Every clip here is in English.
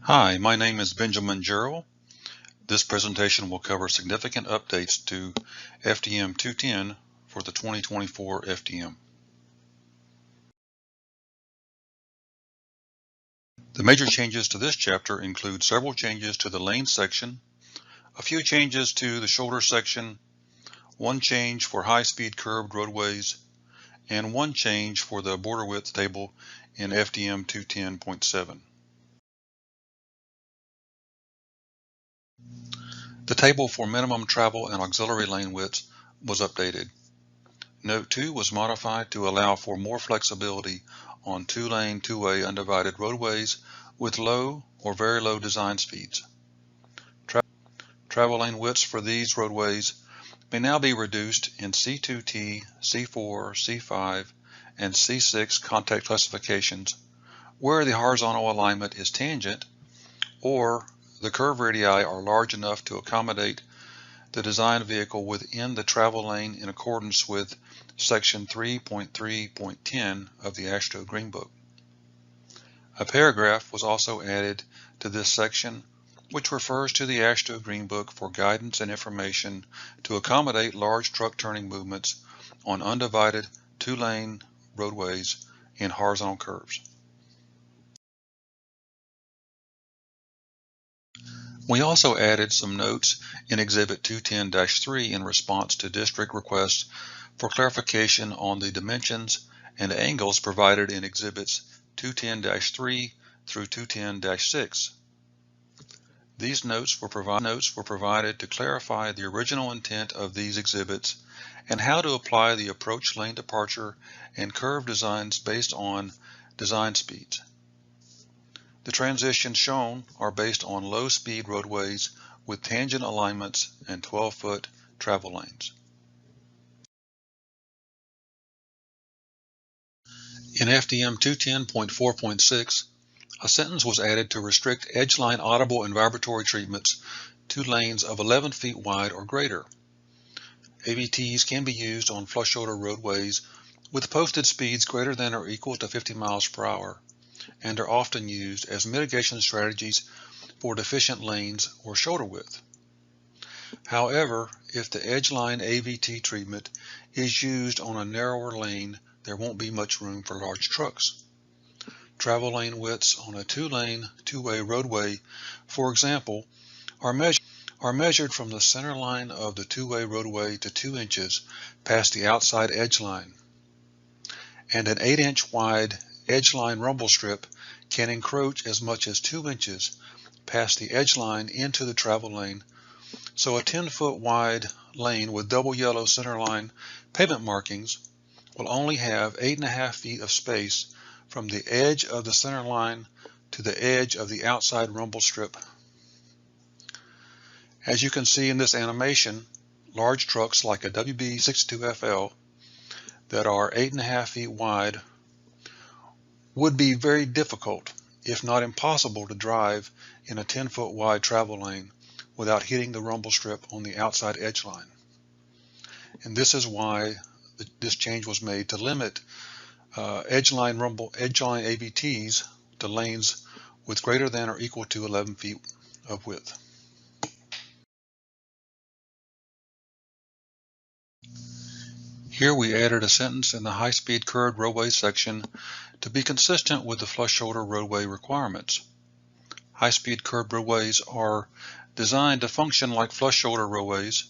Hi, my name is Benjamin Gerald. This presentation will cover significant updates to FDM 210 for the 2024 FDM. The major changes to this chapter include several changes to the lane section, a few changes to the shoulder section, one change for high-speed curved roadways, and one change for the border width table in FDM 210.7. The table for minimum travel and auxiliary lane widths was updated. Note 2 was modified to allow for more flexibility on two-lane, two-way undivided roadways with low or very low design speeds. Travel lane widths for these roadways may now be reduced in C2T, C4, C5, and C6 contact classifications where the horizontal alignment is tangent or the curve radii are large enough to accommodate the design vehicle within the travel lane in accordance with Section 3.3.10 of the AASHTO Green Book. A paragraph was also added to this section, which refers to the AASHTO Green Book for guidance and information to accommodate large truck turning movements on undivided two-lane roadways in horizontal curves. We also added some notes in Exhibit 210-3 in response to district requests for clarification on the dimensions and angles provided in Exhibits 210-3 through 210-6. These notes were provided to clarify the original intent of these exhibits and how to apply the approach lane departure and curve designs based on design speeds. The transitions shown are based on low-speed roadways with tangent alignments and 12-foot travel lanes. In FDM 210.4.6, a sentence was added to restrict edgeline audible and vibratory treatments to lanes of 11 feet wide or greater. AVTs can be used on flush shoulder roadways with posted speeds greater than or equal to 50 miles per hour and are often used as mitigation strategies for deficient lanes or shoulder width. However, if the edgeline AVT treatment is used on a narrower lane, there won't be much room for large trucks. Travel lane widths on a two-lane, two-way roadway, for example, are measured from the center line of the two-way roadway to 2 inches past the outside edge line, and an 8-inch wide edgeline rumble strip can encroach as much as 2 inches past the edge line into the travel lane, so a 10-foot wide lane with double yellow centerline pavement markings will only have 8.5 feet of space from the edge of the center line to the edge of the outside rumble strip. As you can see in this animation, large trucks like a WB62FL that are 8.5 feet wide would be very difficult, if not impossible, to drive in a 10-foot wide travel lane without hitting the rumble strip on the outside edge line. And this is why this change was made to limit edgeline AVTs to lanes with greater than or equal to 11 feet of width. Here we added a sentence in the high-speed curved roadway section to be consistent with the flush shoulder roadway requirements. High-speed curved roadways are designed to function like flush shoulder roadways.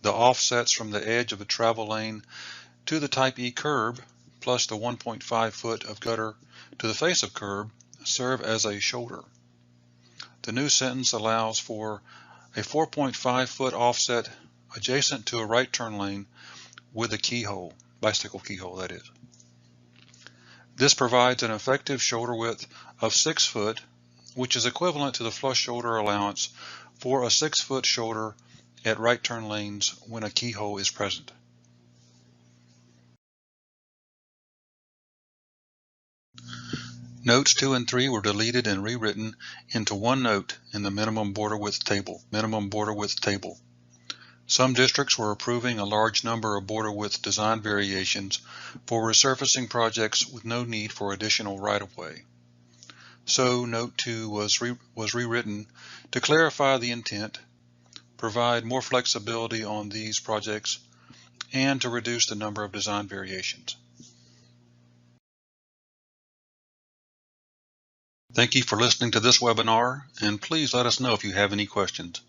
The offsets from the edge of the travel lane to the Type E curb, plus the 1.5 foot of gutter to the face of curb, serve as a shoulder. The new sentence allows for a 4.5 foot offset adjacent to a right turn lane with a keyhole, bicycle keyhole that is. This provides an effective shoulder width of 6 foot, which is equivalent to the flush shoulder allowance for a 6-foot shoulder at right turn lanes when a keyhole is present. Notes 2 and 3 were deleted and rewritten into one note in the minimum border width table. Some districts were approving a large number of border width design variations for resurfacing projects with no need for additional right-of-way. So Note 2 was rewritten to clarify the intent, provide more flexibility on these projects, and to reduce the number of design variations. Thank you for listening to this webinar, and please let us know if you have any questions.